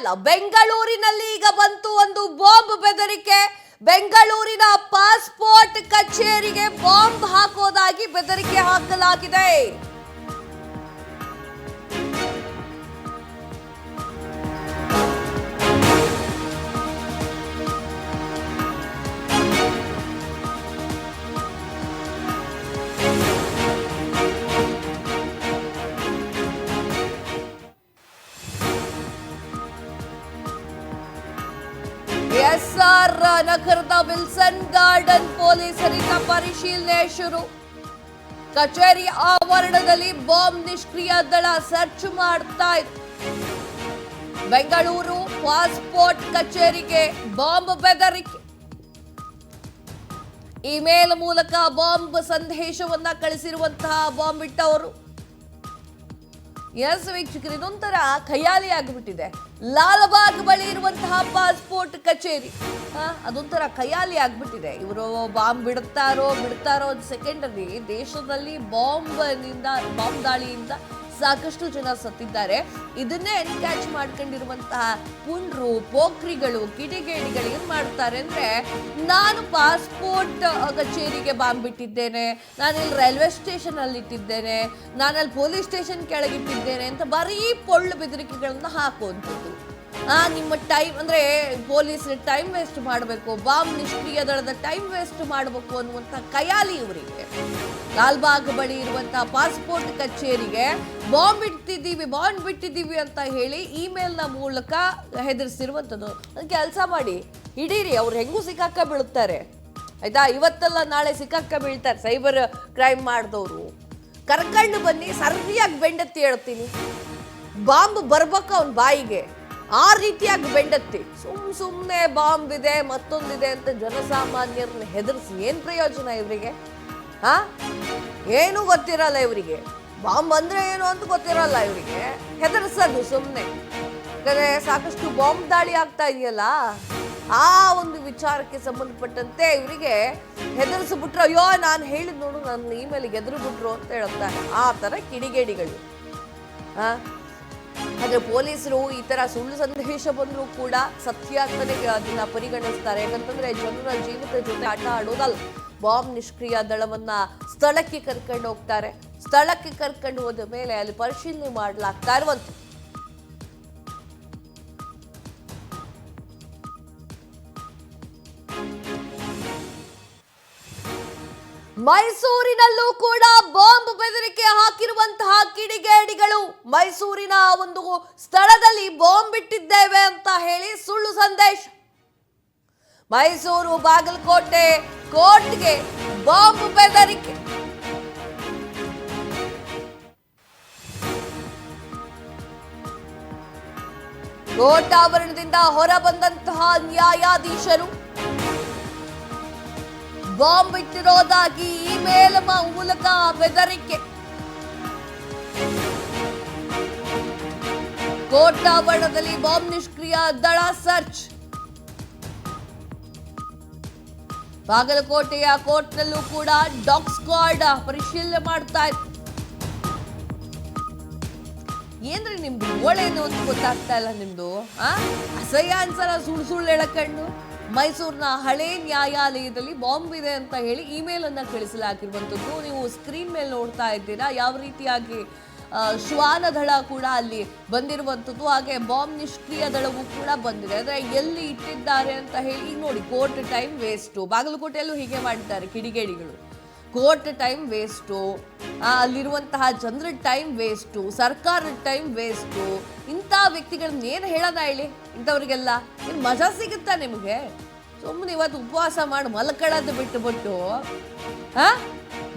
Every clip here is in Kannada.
ಇಲ್ಲ. ಬೆಂಗಳೂರಿನಲ್ಲಿ ಈಗ ಬಂತು ಒಂದು ಬಾಂಬ್ ಬೆದರಿಕೆ. ಬೆಂಗಳೂರಿನ ಪಾಸ್ಪೋರ್ಟ್ ಕಚೇರಿಗೆ ಬಾಂಬ್ ಹಾಕೋದಾಗಿ ಬೆದರಿಕೆ ಹಾಕಲಾಗಿದೆ. ಎಸ್ಆರ್ ನಗರದ ವಿಲ್ಸನ್ ಗಾರ್ಡನ್ ಪೊಲೀಸರಿಂದ ಪರಿಶೀಲನೆ ಶುರು. ಕಚೇರಿ ಆವರಣದಲ್ಲಿ ಬಾಂಬ್ ನಿಷ್ಕ್ರಿಯ ದಳ ಸರ್ಚ್ ಮಾಡ್ತಾ ಇತ್ತು. ಬೆಂಗಳೂರು ಪಾಸ್ಪೋರ್ಟ್ ಕಚೇರಿಗೆ ಬಾಂಬ್ ಬೆದರಿಕೆ. ಇಮೇಲ್ ಮೂಲಕ ಬಾಂಬ್ ಸಂದೇಶವನ್ನ ಕಳಿಸಿರುವಂತಹ ಬಾಂಬ್ ಇಟ್ಟವರು. ಎಸ್ ವೀಕ್ಷಕರು, ಇದೊಂಥರ ಖಯಾಲಿ ಆಗಿಬಿಟ್ಟಿದೆ. ಲಾಲ್ಬಾಗ್ ಬಳಿ ಇರುವಂತಹ ಪಾಸ್ಪೋರ್ಟ್ ಕಚೇರಿ ಅದೊಂಥರ ಖಯಾಲಿ ಆಗ್ಬಿಟ್ಟಿದೆ. ಇವರು ಬಾಂಬ್ ಬಿಡ್ತಾರೋ ಒಂದು ಸೆಕೆಂಡಲ್ಲಿ ದೇಶದಲ್ಲಿ ಬಾಂಬ್ ದಾಳಿಯಿಂದ ಸಾಕಷ್ಟು ಜನ ಸತ್ತಿದ್ದಾರೆ. ಇದನ್ನೇ ಎನ್ಕ್ಯಾಚ್ ಮಾಡ್ಕೊಂಡಿರುವಂತಹ ಪುಂಡ್ರು, ಪೋಖ್ರಿಗಳು, ಕಿಡಿಗೇಡಿಗಳು ಏನ್ ಮಾಡ್ತಾರೆ ಅಂದ್ರೆ, ನಾನು ಪಾಸ್ಪೋರ್ಟ್ ಕಚೇರಿಗೆ ಬಾಂಬ್ ಬಿಟ್ಟಿದ್ದೇನೆ, ನಾನಿಲ್ಲಿ ರೈಲ್ವೆ ಸ್ಟೇಷನ್ ಅಲ್ಲಿ ಇಟ್ಟಿದ್ದೇನೆ, ನಾನಲ್ಲಿ ಪೊಲೀಸ್ ಸ್ಟೇಷನ್ ಕೆಳಗಿಟ್ಟಿದ್ದೇನೆ ಅಂತ ಬರೀ ಪೊಳ್ಳು ಬೆದರಿಕೆಗಳನ್ನ ಹಾಕುವಂಥದ್ದು. ನಿಮ್ಮ ಟೈಮ್ ಅಂದ್ರೆ ಪೊಲೀಸ್ ಟೈಮ್ ವೇಸ್ಟ್ ಮಾಡಬೇಕು, ಬಾಂಬ್ ನಿಷ್ಕ್ರಿಯ ದಳದ ಟೈಮ್ ವೇಸ್ಟ್ ಮಾಡಬೇಕು ಅನ್ನುವಂಥ ಖಯಾಲಿ ಇವರಿಗೆ. ಲಾಲ್ಬಾಗ್ ಬಳಿ ಇರುವಂತಹ ಪಾಸ್ಪೋರ್ಟ್ ಕಚೇರಿಗೆ ಬಾಂಬ್ ಬಿಟ್ಟಿದ್ದೀವಿ ಅಂತ ಹೇಳಿ ಇಮೇಲ್ನ ಮೂಲಕ ಹೆದರಿಸಿರುವಂಥದ್ದು. ಅದಕ್ಕೆ ಕೆಲಸ ಮಾಡಿ ಹಿಡೀರಿ, ಅವ್ರು ಹೆಂಗೂ ಸಿಕ್ಕಾಕ ಬೀಳುತ್ತಾರೆ ಆಯ್ತಾ. ಇವತ್ತೆಲ್ಲ ನಾಳೆ ಸಿಕ್ಕಾಕ ಬೀಳ್ತಾರೆ ಸೈಬರ್ ಕ್ರೈಮ್ ಮಾಡಿದವರು. ಕರ್ಕೊಂಡು ಬನ್ನಿ, ಸರಿಯಾಗಿ ಬೆಂಡತ್ತಿ ಹೇಳ್ತೀನಿ. ಬಾಂಬ್ ಬರ್ಬೇಕು ಅವನ ಬಾಯಿಗೆ, ಆ ರೀತಿಯಾಗಿ ಬೆಂಡತ್ತಿ. ಸುಮ್ಮನೆ ಬಾಂಬ್ ಇದೆ ಮತ್ತೊಂದಿದೆ ಅಂತ ಜನಸಾಮಾನ್ಯರನ್ನ ಹೆದರ್ಸಿ ಏನ್ ಪ್ರಯೋಜನ ಇವರಿಗೆ? ಏನೂ ಗೊತ್ತಿರಲ್ಲ ಇವರಿಗೆ. ಬಾಂಬ್ ಅಂದ್ರೆ ಏನು ಅಂತ ಗೊತ್ತಿರಲ್ಲ ಇವರಿಗೆ. ಹೆದರ್ಸೋದು ಸುಮ್ಮನೆ. ಯಾಕಂದ್ರೆ ಸಾಕಷ್ಟು ಬಾಂಬ್ ದಾಳಿ ಆಗ್ತಾ ಇದೆಯಲ್ಲ, ಆ ಒಂದು ವಿಚಾರಕ್ಕೆ ಸಂಬಂಧಪಟ್ಟಂತೆ ಇವರಿಗೆ ಹೆದರ್ಸ್ಬಿಟ್ರು. ಅಯ್ಯೋ ನಾನು ಹೇಳಿದ್ ನೋಡು, ನನ್ನ ಇಮೇಲಿಗೆ ಎದುರು ಬಿಟ್ರು ಅಂತ ಹೇಳ್ತಾರೆ. ಆ ತರ ಕಿಡಿಗೇಡಿಗಳು. ಆದ್ರೆ ಪೊಲೀಸರು ಈ ತರ ಸುಳ್ಳು ಸಂದೇಶ ಬಂದ್ರು ಕೂಡ ಸತ್ಯ ಅಂತಾನೆ ಅದನ್ನ ಪರಿಗಣಿಸ್ತಾರೆ. ಯಾಕಂತಂದ್ರೆ ಜನರ ಜೀವಿತ ಜೊತೆ ಆಟ ಆಡೋದಲ್ಲ. ಬಾಂಬ್ ನಿಷ್ಕ್ರಿಯ ದಳವನ್ನ ಸ್ಥಳಕ್ಕೆ ಕರ್ಕೊಂಡು ಹೋಗ್ತಾರೆ. ಸ್ಥಳಕ್ಕೆ ಕರ್ಕೊಂಡು ಹೋದ ಮೇಲೆ ಅಲ್ಲಿ ಪರಿಶೀಲನೆ ಮಾಡಲಾಗ್ತಾ ಇರುವಂತ. ಮೈಸೂರಿನಲ್ಲೂ ಕೂಡ ಬಾಂಬ್ ಬೆದರಿಕೆ ಹಾಕಿರುವಂತಹ ಕಿಡಿಗೇಡಿಗಳು. ಮೈಸೂರಿನ ಒಂದು ಸ್ಥಳದಲ್ಲಿ ಬಾಂಬ್ ಇಟ್ಟಿದ್ದೇವೆ ಅಂತ ಹೇಳಿ ಸುಳ್ಳು ಸಂದೇಶ. ಮೈಸೂರು ಬಾಗಲಕೋಟೆ ಕೋರ್ಟ್ಗೆ ಬಾಂಬ್ ಬೆದರಿಕೆ. ಕೋರ್ಟ್ ಆವರಣದಿಂದ ಹೊರ ಬಂದಂತಹ ನ್ಯಾಯಾಧೀಶರು ಬಾಂಬ್ ಇಟ್ಟಿರೋದಾಗಿ ಇಮೇಲ್ ಮೂಲಕ ಬೆದರಿಕೆ. ಕೋರ್ಟ್ ಆವರಣದಲ್ಲಿ ಬಾಂಬ್ ನಿಷ್ಕ್ರಿಯ ದಳ ಸರ್ಚ್. ಬಾಗಲಕೋಟೆಯ ಕೋರ್ಟ್ನಲ್ಲೂ ಕೂಡ ಡಾಗ್ ಸ್ಕ್ವಾಡ್ ಪರಿಶೀಲನೆ ಮಾಡ್ತಾ ಇತ್ತು. ಏನ್ರಿ ನಿಮ್ದು ಓಳೇನು ಅಂತ ಗೊತ್ತಾಗ್ತಾ ಇಲ್ಲ ನಿಮ್ದು. ಅಸಹ್ಯ ಅನ್ಸಲ್ಲ ಸುಳ್ಳು ಹೇಳಕಂಡು. ಮೈಸೂರಿನ ಹಳೆ ನ್ಯಾಯಾಲಯದಲ್ಲಿ ಬಾಂಬ್ ಇದೆ ಅಂತ ಹೇಳಿ ಇಮೇಲ್ ಅನ್ನ ಕಳಿಸಲಾಗಿರುವಂಥದ್ದು ನೀವು ಸ್ಕ್ರೀನ್ ಮೇಲೆ ನೋಡ್ತಾ ಇದ್ದೀರಾ. ಯಾವ ರೀತಿಯಾಗಿ ಶ್ವಾನ ದಳ ಕೂಡ ಅಲ್ಲಿ ಬಂದಿರುವಂಥದ್ದು, ಹಾಗೆ ಬಾಂಬ್ ನಿಷ್ಕ್ರಿಯ ದಳವೂ ಕೂಡ ಬಂದಿದೆ. ಅಂದ್ರೆ ಎಲ್ಲಿ ಇಟ್ಟಿದ್ದಾರೆ ಅಂತ ಹೇಳಿ ಈಗ ನೋಡಿ, ಕೋರ್ಟ್ ಟೈಮ್ ವೇಸ್ಟು. ಬಾಗಲಕೋಟೆಯಲ್ಲೂ ಹೀಗೆ ಮಾಡಿದ್ದಾರೆ ಕಿಡಿಗೇಡಿಗಳು. ಕೋರ್ಟ್ ಟೈಮ್ ವೇಸ್ಟು, ಅಲ್ಲಿರುವಂತಹ ಜನರ ಟೈಮ್ ವೇಸ್ಟು, ಸರ್ಕಾರದ ಟೈಮ್ ವೇಸ್ಟು. ಇಂಥ ವ್ಯಕ್ತಿಗಳನ್ನ ಏನು ಹೇಳೋಣ ಹೇಳಿ? ಇಂಥವ್ರಿಗೆಲ್ಲ ಏನು ಮಜಾ ಸಿಗುತ್ತಾ ನಿಮಗೆ? ಸುಮ್ಮನೆ ಇವತ್ತು ಉಪವಾಸ ಮಾಡಿ ಮಲ್ಕೊಳ್ಳೋದು ಬಿಟ್ಟು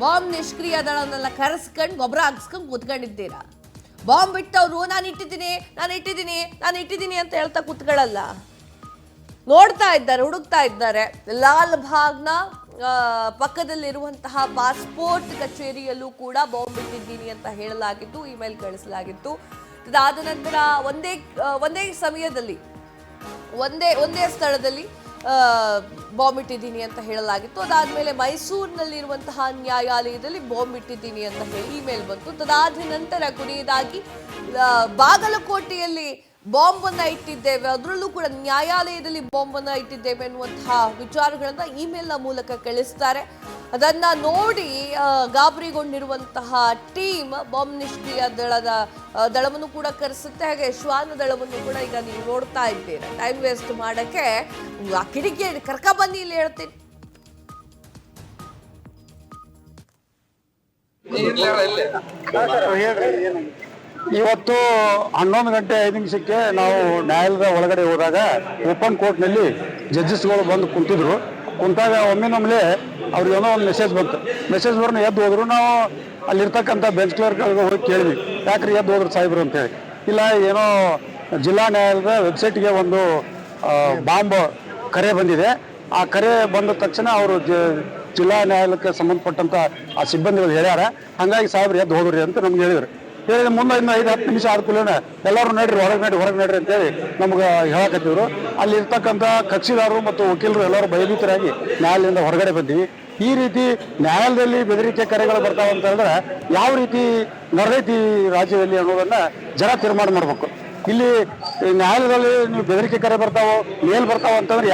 ಬಾಂಬ್ ನಿಷ್ಕ್ರಿಯ ದಳನೆಲ್ಲ ಕರೆಸ್ಕೊಂಡು ಗೊಬ್ಬರ ಹಾಕ್ಸ್ಕೊಂಡು ಕೂತ್ಕೊಂಡಿದ್ದೀರಾ. ಬಾಂಬ್ ಬಿಟ್ಟವ್ರು ನಾನು ಇಟ್ಟಿದ್ದೀನಿ ಅಂತ ಹೇಳ್ತಾ ಕೂತ್ಕೊಳ್ಳಲ್ಲ. ನೋಡ್ತಾ ಇದ್ದಾರೆ, ಹುಡುಕ್ತಾ ಇದ್ದಾರೆ. ಲಾಲ್ ಬಾಗ್ನ ಪಕ್ಕದಲ್ಲಿರುವಂತಹ ಪಾಸ್ಪೋರ್ಟ್ ಕಚೇರಿಯಲ್ಲೂ ಕೂಡ ಬಾಂಬ್ ಇಟ್ಟಿದ್ದೀನಿ ಅಂತ ಹೇಳಲಾಗಿತ್ತು, ಇಮೇಲ್ ಕಳಿಸಲಾಗಿತ್ತು. ಅದಾದ ನಂತರ ಒಂದೇ ಸಮಯದಲ್ಲಿ ಒಂದೇ ಸ್ಥಳದಲ್ಲಿ ಬಾಂಬ್ ಇಟ್ಟಿದ್ದೀನಿ ಅಂತ ಹೇಳಲಾಗಿತ್ತು. ಅದಾದ್ಮೇಲೆ ಮೈಸೂರಿನಲ್ಲಿರುವಂತಹ ನ್ಯಾಯಾಲಯದಲ್ಲಿ ಬಾಂಬ್ ಇಟ್ಟಿದ್ದೀನಿ ಅಂತ ಹೇಳಿ ಇಮೇಲ್ ಬಂತು. ತದಾದ ನಂತರ ಕೊನೆಯದಾಗಿ ಬಾಗಲಕೋಟೆಯಲ್ಲಿ ಬಾಂಬ್ ಅನ್ನ ಇಟ್ಟಿದ್ದೇವೆ, ಅದರಲ್ಲೂ ಕೂಡ ನ್ಯಾಯಾಲಯದಲ್ಲಿ ಬಾಂಬ್ ಅನ್ನ ಇಟ್ಟಿದ್ದೇವೆ ಅನ್ನುವಂತಹ ವಿಚಾರಗಳನ್ನ ಇಮೇಲ್ನ ಮೂಲಕ ಕಳಿಸ್ತಾರೆ. ಅದನ್ನ ನೋಡಿ ಗಾಬರಿಗೊಂಡಿರುವಂತಹ ಟೀಮ್ ಬಾಂಬ್ ನಿಷ್ಕ್ರಿಯ ದಳವನ್ನು ಕೂಡ ಕರೆಸುತ್ತೆ. ಹಾಗೆ ಶ್ವಾನ ದಳವನ್ನು ಕೂಡ ಈಗ ನೀವು ನೋಡ್ತಾ ಇದ್ದೀರಾ. ಟೈಮ್ ವೇಸ್ಟ್ ಮಾಡಕ್ಕೆ ಆ ಕಿಡಿಕಿ ಕರ್ಕ ಬನ್ನಿ ಇಲ್ಲಿ ಹೇಳ್ತೀನಿ. ಇವತ್ತು 11 ಗಂಟೆ 5 ನಿಮಿಷಕ್ಕೆ ನಾವು ನ್ಯಾಯಾಲಯದ ಒಳಗಡೆ ಹೋದಾಗ ಓಪನ್ ಕೋರ್ಟ್ನಲ್ಲಿ ಜಡ್ಜಸ್ಗಳು ಬಂದು ಕುಂತಾಗ ಒಮ್ಮೆನೊಮ್ಮೆ ಅವ್ರಿಗೆ ಏನೋ ಒಂದು ಮೆಸೇಜ್ ಬರೋಣ ಎದ್ದು ಹೋದ್ರು. ನಾವು ಅಲ್ಲಿರ್ತಕ್ಕಂಥ ಬೆಂಚ್ ಕ್ಲರ್ಕ್ಗಳಿಗೆ ಹೋಗಿ ಕೇಳಿದ್ವಿ, ಯಾಕ್ರಿ ಎದ್ದು ಹೋದ್ರು ಸಾಹೇಬ್ರು ಅಂತೇಳಿ. ಇಲ್ಲ, ಏನೋ ಜಿಲ್ಲಾ ನ್ಯಾಯಾಲಯದ ವೆಬ್ಸೈಟ್ಗೆ ಒಂದು ಬಾಂಬ್ ಕರೆ ಬಂದಿದೆ. ಆ ಕರೆ ಬಂದ ತಕ್ಷಣ ಅವರು ಜಿಲ್ಲಾ ನ್ಯಾಯಾಲಯಕ್ಕೆ ಸಂಬಂಧಪಟ್ಟಂತ ಆ ಸಿಬ್ಬಂದಿಗಳು ಹೇಳ್ಯಾರ, ಹಂಗಾಗಿ ಸಾಹೇಬ್ರು ಎದ್ದು ಹೋದ್ರಿ ಅಂತ ನಮ್ಗೆ ಹೇಳಿದ್ರು. ಹೇಳಿದ್ರೆ ಮುಂದೆ ಇನ್ನು 5-10 ನಿಮಿಷ ಆದ ಕೂಡಲೇ ಎಲ್ಲರೂ ನಡ್ರಿ ಹೊರಗೆ ನಡ್ರಿ ಅಂತೇಳಿ ನಮ್ಗೆ ಹೇಳಕತ್ತಿದ್ರು. ಅಲ್ಲಿ ಇರ್ತಕ್ಕಂಥ ಕಕ್ಷಿದಾರರು ಮತ್ತು ವಕೀಲರು ಎಲ್ಲರೂ ಭಯಭೀತರಾಗಿ ನ್ಯಾಯಾಲಯದಿಂದ ಹೊರಗಡೆ ಬಂದಿವಿ. ಈ ರೀತಿ ನ್ಯಾಯಾಲಯದಲ್ಲಿ ಬೆದರಿಕೆ ಕರೆಗಳು ಬರ್ತಾವ ಅಂತ ಹೇಳಿದ್ರೆ ಯಾವ ರೀತಿ ನಡೆದೈತಿ ರಾಜ್ಯದಲ್ಲಿ ಅನ್ನೋದನ್ನ ಜನ ತೀರ್ಮಾನ ಮಾಡ್ಬೇಕು. ಇಲ್ಲಿ ನ್ಯಾಯಾಲಯದಲ್ಲಿ ನೀವು ಬೆದರಿಕೆ ಕರೆ ಬರ್ತಾವೋ ಮೇಲ್ ಬರ್ತಾವ ಅಂತಂದ್ರೆ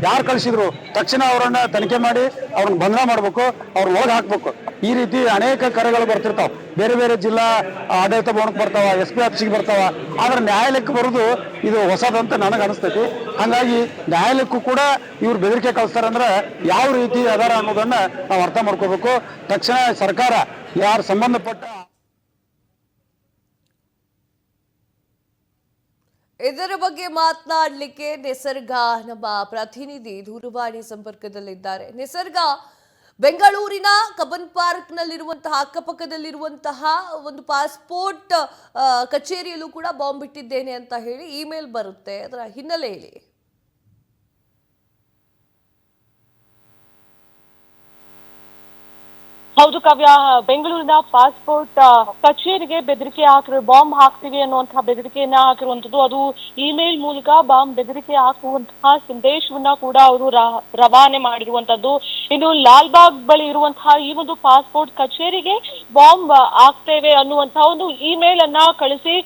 ಯಾರು ಕಳಿಸಿದ್ರು ತಕ್ಷಣ ಅವರನ್ನ ತನಿಖೆ ಮಾಡಿ ಅವ್ರನ್ನ ಬಂಧನ ಮಾಡ್ಬೇಕು, ಅವ್ರನ್ನ ಒಳಗೆ ಹಾಕ್ಬೇಕು. ಈ ರೀತಿ ಅನೇಕ ಕರೆಗಳು ಬರ್ತಿರ್ತಾವ, ಬೇರೆ ಬೇರೆ ಜಿಲ್ಲಾ ಆಡಳಿತ ಭವನಕ್ಕೆ ಬರ್ತಾವ, SP ಆಫೀಸಿಗೆ ಬರ್ತಾವ. ಆದ್ರೆ ನ್ಯಾಯಾಲಯಕ್ಕೆ ಬರೋದು ಇದು ಹೊಸದಂತ ನನಗೆ ಅನಿಸ್ತೈತಿ. ಹಾಗಾಗಿ ನ್ಯಾಯಾಲಯಕ್ಕೂ ಕೂಡ ಇವ್ರು ಬೆದರಿಕೆ ಕಳಿಸ್ತಾರಂದ್ರೆ ಯಾವ ರೀತಿ ಅದಾರ ಅನ್ನೋದನ್ನ ನಾವು ಅರ್ಥ ಮಾಡ್ಕೋಬೇಕು. ತಕ್ಷಣ ಸರ್ಕಾರ ಯಾರು ಸಂಬಂಧಪಟ್ಟ ಇದರ ಬಗ್ಗೆ ಮಾತನಾಡಲಿಕ್ಕೆ ನಿಸರ್ಗ ನಮ್ಮ ಪ್ರತಿನಿಧಿ ದೂರವಾಣಿ ಸಂಪರ್ಕದಲ್ಲಿದ್ದಾರೆ. ನಿಸರ್ಗ, ಬೆಂಗಳೂರಿನ ಕಬ್ಬನ್ ಪಾರ್ಕ್ ನಲ್ಲಿರುವಂತಹ ಅಕ್ಕಪಕ್ಕದಲ್ಲಿರುವಂತಹ ಒಂದು ಪಾಸ್ಪೋರ್ಟ್ ಕಚೇರಿಯಲ್ಲೂ ಕೂಡ ಬಾಂಬ್ ಇಟ್ಟಿದ್ದೇನೆ ಅಂತ ಹೇಳಿ ಇಮೇಲ್ ಬರುತ್ತೆ, ಅದರ ಹಿನ್ನೆಲೆಯಲ್ಲಿ ಹೌದು ಕಾವ್ಯ, ಬೆಂಗಳೂರಿನ ಪಾಸ್ಪೋರ್ಟ್ ಕಚೇರಿಗೆ ಬೆದರಿಕೆ ಹಾಕಿರೋ ಬಾಂಬ್ ಹಾಕ್ತೀವಿ ಅನ್ನುವಂತಹ ಬೆದರಿಕೆಯನ್ನ ಹಾಕಿರುವಂತದ್ದು. ಅದು ಇಮೇಲ್ ಮೂಲಕ ಬಾಂಬ್ ಬೆದರಿಕೆ ಹಾಕುವಂತಹ ಸಂದೇಶವನ್ನ ಕೂಡ ಅವರು ರವಾನೆ ಮಾಡಿರುವಂತದ್ದು. ಇನ್ನು ಲಾಲ್ಬಾಗ್ ಬಳಿ ಇರುವಂತಹ ಈ ಒಂದು ಪಾಸ್ಪೋರ್ಟ್ ಕಚೇರಿಗೆ ಬಾಂಬ್ ಹಾಕ್ತೇವೆ ಅನ್ನುವಂತಹ ಒಂದು ಇಮೇಲ್ ಅನ್ನ ಕಳಿಸಿ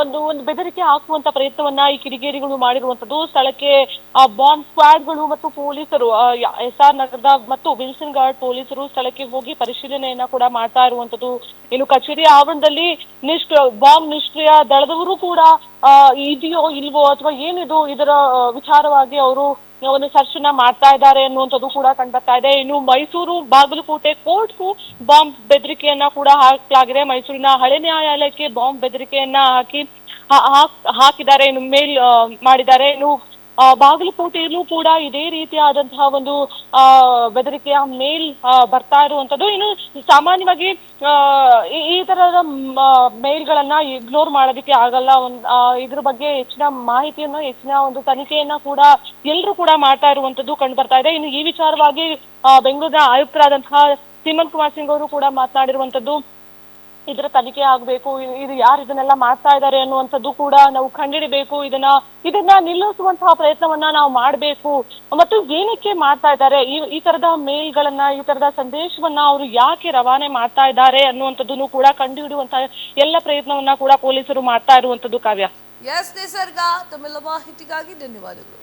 ಒಂದು ಬೆದರಿಕೆ ಹಾಕುವಂತ ಪ್ರಯತ್ನವನ್ನ ಈ ಕಿಡಿಗೇಡಿಗಳು ಮಾಡಿರುವಂತದ್ದು. ಸ್ಥಳಕ್ಕೆ ಬಾಂಬ್ ಸ್ಕ್ವಾಡ್ಗಳು ಮತ್ತು ಪೊಲೀಸರು, SR ನಗರದ ಮತ್ತು ವಿಲ್ಸನ್ ಗಾರ್ಡ್ ಪೊಲೀಸರು ಸ್ಥಳಕ್ಕೆ ಹೋಗಿ ಪರಿಶೀಲನೆಯನ್ನ ಕೂಡ ಮಾಡ್ತಾ ಇರುವಂತದ್ದು. ಇನ್ನು ಕಚೇರಿ ಆವರಣದಲ್ಲಿ ಬಾಂಬ್ ನಿಷ್ಕ್ರಿಯ ದಳದವರು ಕೂಡ ಇದೆಯೋ ಇಲ್ವೋ ಅಥವಾ ಏನಿದು ಇದರ ವಿಚಾರವಾಗಿ ಅವರು ಒಂದು ಸರ್ಚ್ ನ ಮಾಡ್ತಾ ಇದ್ದಾರೆ ಅನ್ನುವಂಥದ್ದು ಕೂಡ ಕಂಡುಬರ್ತಾ ಇದೆ. ಇನ್ನು ಮೈಸೂರು ಬಾಗಲಕೋಟೆ ಕೋರ್ಟ್ಗೂ ಬಾಂಬ್ ಬೆದರಿಕೆಯನ್ನ ಕೂಡ ಹಾಕಲಾಗಿದೆ. ಮೈಸೂರಿನ ಹಳೆ ನ್ಯಾಯಾಲಯಕ್ಕೆ ಬಾಂಬ್ ಬೆದರಿಕೆಯನ್ನ ಹಾಕಿದ್ದಾರೆ, ಇನ್ನು ಮೇಲ್ ಮಾಡಿದ್ದಾರೆ. ಇನ್ನು ಬಾಗಲಕೋಟೆಯಲ್ಲೂ ಕೂಡ ಇದೇ ರೀತಿಯಾದಂತಹ ಒಂದು ಬೆದರಿಕೆಯ ಮೇಲ್ ಬರ್ತಾ ಇರುವಂತದ್ದು. ಇನ್ನು ಸಾಮಾನ್ಯವಾಗಿ ಈ ತರದ ಮೇಲ್ಗಳನ್ನ ಇಗ್ನೋರ್ ಮಾಡೋದಕ್ಕೆ ಆಗಲ್ಲ. ಇದ್ರ ಬಗ್ಗೆ ಹೆಚ್ಚಿನ ಮಾಹಿತಿಯನ್ನು, ಹೆಚ್ಚಿನ ಒಂದು ತನಿಖೆಯನ್ನ ಕೂಡ ಎಲ್ಲರೂ ಕೂಡ ಮಾಡ್ತಾ ಇರುವಂತದ್ದು ಕಂಡು ಬರ್ತಾ ಇದೆ. ಇನ್ನು ಈ ವಿಚಾರವಾಗಿ ಬೆಂಗಳೂರಿನ ಆಯುಕ್ತರಾದಂತಹ ಸೀಮಂತ್ ಕುಮಾರ್ ಸಿಂಗ್ ಅವರು ಕೂಡ ಮಾತನಾಡಿರುವಂತದ್ದು, ಇದರ ತನಿಖೆ ಆಗ್ಬೇಕು, ಇದು ಯಾರು ಇದನ್ನೆಲ್ಲ ಮಾಡ್ತಾ ಇದ್ದಾರೆ ಅನ್ನುವಂಥದ್ದು ಕೂಡ ನಾವು ಕಂಡುಹಿಡಿಬೇಕು, ಇದನ್ನ ನಿಲ್ಲಿಸುವಂತಹ ಪ್ರಯತ್ನವನ್ನ ನಾವು ಮಾಡಬೇಕು, ಮತ್ತು ಏನಕ್ಕೆ ಮಾಡ್ತಾ ಇದ್ದಾರೆ ಈ ತರದ ಮೇಲ್ಗಳನ್ನ, ಈ ತರದ ಸಂದೇಶವನ್ನ ಅವರು ಯಾಕೆ ರವಾನೆ ಮಾಡ್ತಾ ಇದ್ದಾರೆ ಅನ್ನುವಂಥದ್ದನ್ನು ಕೂಡ ಕಂಡುಹಿಡಿಯುವಂತಹ ಎಲ್ಲ ಪ್ರಯತ್ನವನ್ನ ಕೂಡ ಪೊಲೀಸರು ಮಾಡ್ತಾ ಇರುವಂತದ್ದು. ಕಾವ್ಯ. ಎಸ್ ನಿಸರ್ಗ, ತಮ್ಮೆಲ್ಲ ಮಾಹಿತಿಗಾಗಿ ಧನ್ಯವಾದಗಳು.